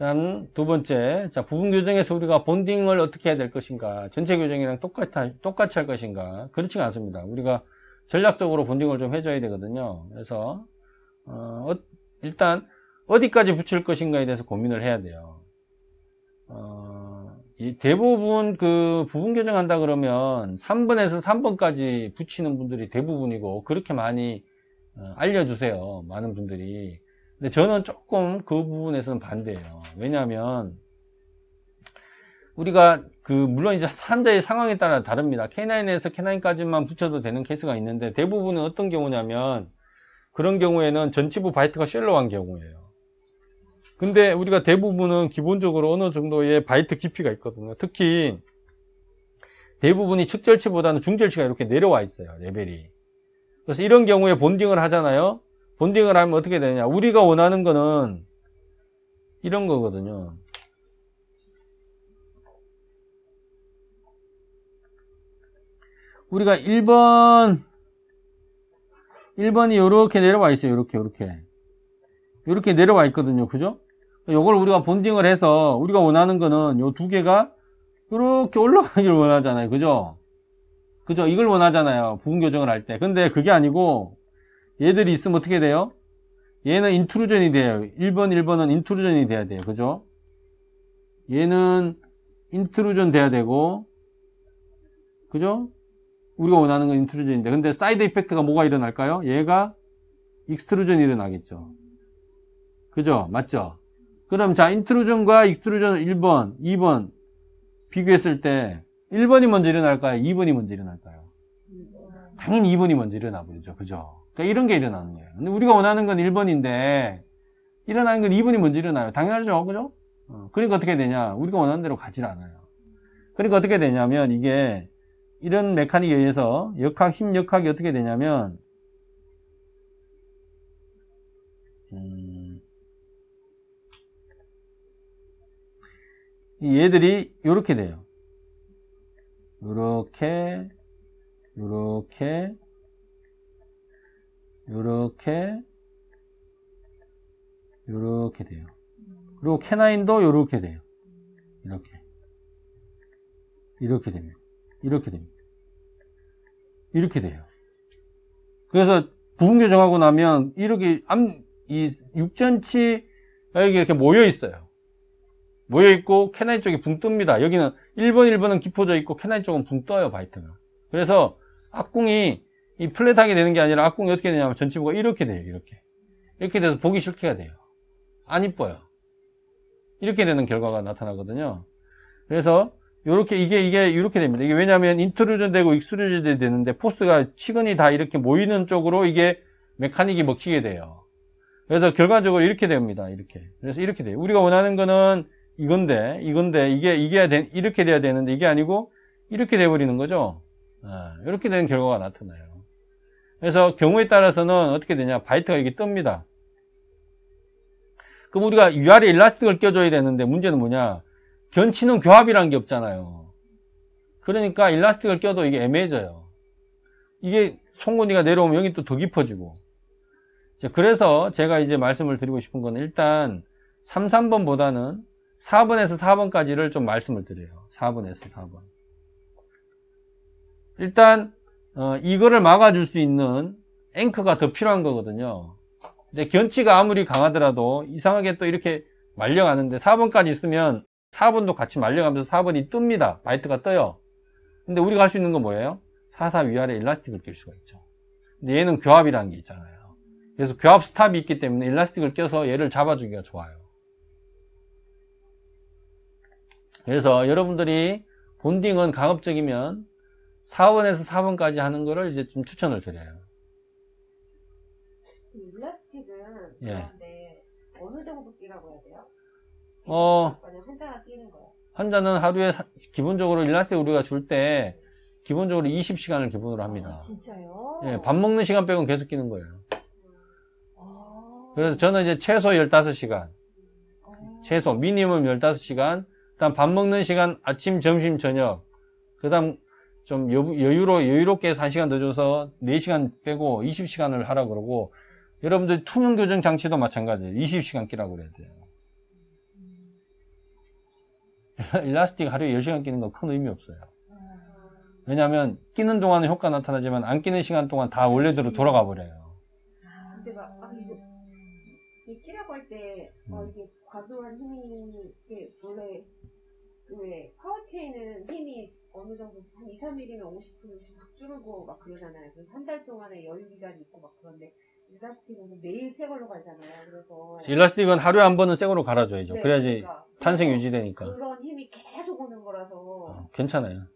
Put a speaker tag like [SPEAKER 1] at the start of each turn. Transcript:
[SPEAKER 1] 다음 두 번째, 자, 부분 교정에서 우리가 본딩을 어떻게 해야 될 것인가? 전체 교정이랑 똑같이 할 것인가? 그렇지가 않습니다. 우리가 전략적으로 본딩을 좀 해줘야 되거든요. 그래서, 일단, 어디까지 붙일 것인가에 대해서 고민을 해야 돼요. 이 대부분 그 부분 교정한다 그러면 3번에서 3번까지 붙이는 분들이 대부분이고, 그렇게 많이 알려주세요. 많은 분들이. 근데 저는 조금 그 부분에서는 반대예요. 왜냐하면 우리가 물론 이제 환자의 상황에 따라 다릅니다. K9에서 K9까지만 붙여도 되는 케이스가 있는데 대부분은 어떤 경우냐면 그런 경우에는 전치부 바이트가 셜로한 경우예요. 근데 우리가 대부분은 기본적으로 어느 정도의 바이트 깊이가 있거든요. 특히 대부분이 측절치보다는 중절치가 이렇게 내려와 있어요. 레벨이. 그래서 이런 경우에 본딩을 하잖아요. 본딩을 하면 어떻게 되냐. 우리가 원하는 거는 이런 거거든요. 우리가 1번이 이렇게 내려와 있어요. 이렇게 내려와 있거든요. 그죠? 요걸 우리가 본딩을 해서 우리가 원하는 거는 요 두 개가 이렇게 올라가기를 원하잖아요. 그죠? 이걸 원하잖아요. 부분 교정을 할 때. 근데 그게 아니고 얘들이 있으면 어떻게 돼요? 얘는 인트루전이 돼요. 1번은 인트루전이 돼야 돼요. 그죠? 얘는 인트루전 돼야 되고, 그죠? 우리가 원하는 건 인트루전인데. 근데 사이드 이펙트가 뭐가 일어날까요? 얘가 익스트루전이 일어나겠죠. 그죠? 맞죠? 그럼 자, 인트루전과 익스트루전 1번, 2번 비교했을 때 1번이 먼저 일어날까요? 2번이 먼저 일어날까요? 당연히 2번이 먼저 일어나 버리죠. 그죠? 그러니까 이런 게 일어나는 거예요. 근데 우리가 원하는 건 1번인데 일어나는 건 2번이 먼저 일어나요. 당연하죠. 그죠? 그러니까 어떻게 되냐? 우리가 원하는 대로 가질 않아요. 그러니까 어떻게 되냐면 이게 이런 메카닉에 의해서 힘 역학이 어떻게 되냐면 얘들이 요렇게 돼요. 요렇게 돼요. 그리고 K9도 요렇게 돼요. 이렇게 됩니다. 이렇게 돼요. 그래서 부분 교정하고 나면 이렇게 이 육전치가 여기 이렇게 모여 있어요. 모여 있고 K9 쪽이 붕 뜹니다. 여기는 1번은 깊어져 있고 K9 쪽은 붕 떠요, 바이트가. 그래서 악궁이 이 플랫하게 되는 게 아니라 악궁이 어떻게 되냐면 전치부가 이렇게 돼요. 이렇게 돼서 보기 싫게 돼요. 안 이뻐요. 이렇게 되는 결과가 나타나거든요. 그래서 이게 이렇게 됩니다. 이게 왜냐하면 인트루전 되고 익스트루전 되는데 포스가 치근이 다 이렇게 모이는 쪽으로 이게 메카닉이 먹히게 돼요. 그래서 결과적으로 이렇게 됩니다. 그래서 이렇게 돼요. 우리가 원하는 거는 이건데 이게 이렇게 돼야 되는데 이게 아니고 이렇게 돼버리는 거죠. 이렇게 되는 결과가 나타나요. 그래서 경우에 따라서는 어떻게 되냐, 바이트가 이게 뜹니다. 그럼 우리가 위아래 일라스틱을 껴줘야 되는데 문제는 뭐냐, 견치는 교합이라는 게 없잖아요. 그러니까 일라스틱을 껴도 이게 애매해져요. 이게 송곳니가 내려오면 여기 또 더 깊어지고. 그래서 제가 이제 말씀을 드리고 싶은 건 일단 3번보다는 4번에서 4번까지를 좀 말씀을 드려요. 4번에서 4번. 일단 이거를 막아줄 수 있는 앵커가 더 필요한 거거든요. 근데 견치가 아무리 강하더라도 이상하게 또 이렇게 말려가는데 4번까지 있으면 4번도 같이 말려가면서 4번이 뜹니다. 바이트가 떠요. 근데 우리가 할 수 있는 건 뭐예요? 4 위아래 일라스틱을 낄 수가 있죠. 근데 얘는 교합이라는 게 있잖아요. 그래서 교합 스탑이 있기 때문에 일라스틱을 껴서 얘를 잡아주기가 좋아요. 그래서 여러분들이 본딩은 가급적이면 4번에서 4번까지 하는 거를 이제 좀 추천을 드려요.
[SPEAKER 2] 일라스틱은 그런데 어느 정도 끼라고 해야 돼요? 환자가 끼는 거예요?
[SPEAKER 1] 환자는 하루에 기본적으로 일라스틱 우리가 줄 때 기본적으로 20시간을 기본으로 합니다.
[SPEAKER 2] 진짜요?
[SPEAKER 1] 예, 밥 먹는 시간 빼고는 계속 끼는 거예요. 그래서 저는 이제 최소 15시간, 최소 미니멈 15시간, 그다음 밥 먹는 시간 아침, 점심, 저녁, 그다음 좀 여유롭게 해서 1시간 더 줘서 4시간 빼고 20시간을 하라고 그러고, 여러분들 투명 교정 장치도 마찬가지예요. 20시간 끼라고 그래야 돼요. 일라스틱 하루에 10시간 끼는 거 큰 의미 없어요. 왜냐하면 끼는 동안은 효과 나타나지만 안 끼는 시간 동안 다 원래대로 돌아가 버려요.
[SPEAKER 2] 근데 막 이게 끼라고 할 때 이게 과도한 힘이 이게 원래 왜 파워체인은 힘이 어느 정도 한 2, 3일이면 50%씩 막 줄고 막 그러잖아요. 그래서 한 달 동안의 여유 기간이 있고 막 그런데 일라스틱은 매일 새 걸로 가잖아요. 그래서
[SPEAKER 1] 일라스틱은 하루에 한 번은 새 거로 갈아줘야죠.
[SPEAKER 2] 네,
[SPEAKER 1] 그래야지
[SPEAKER 2] 그러니까
[SPEAKER 1] 탄생 유지되니까.
[SPEAKER 2] 그런 힘이 계속 오는 거라서
[SPEAKER 1] 괜찮아요.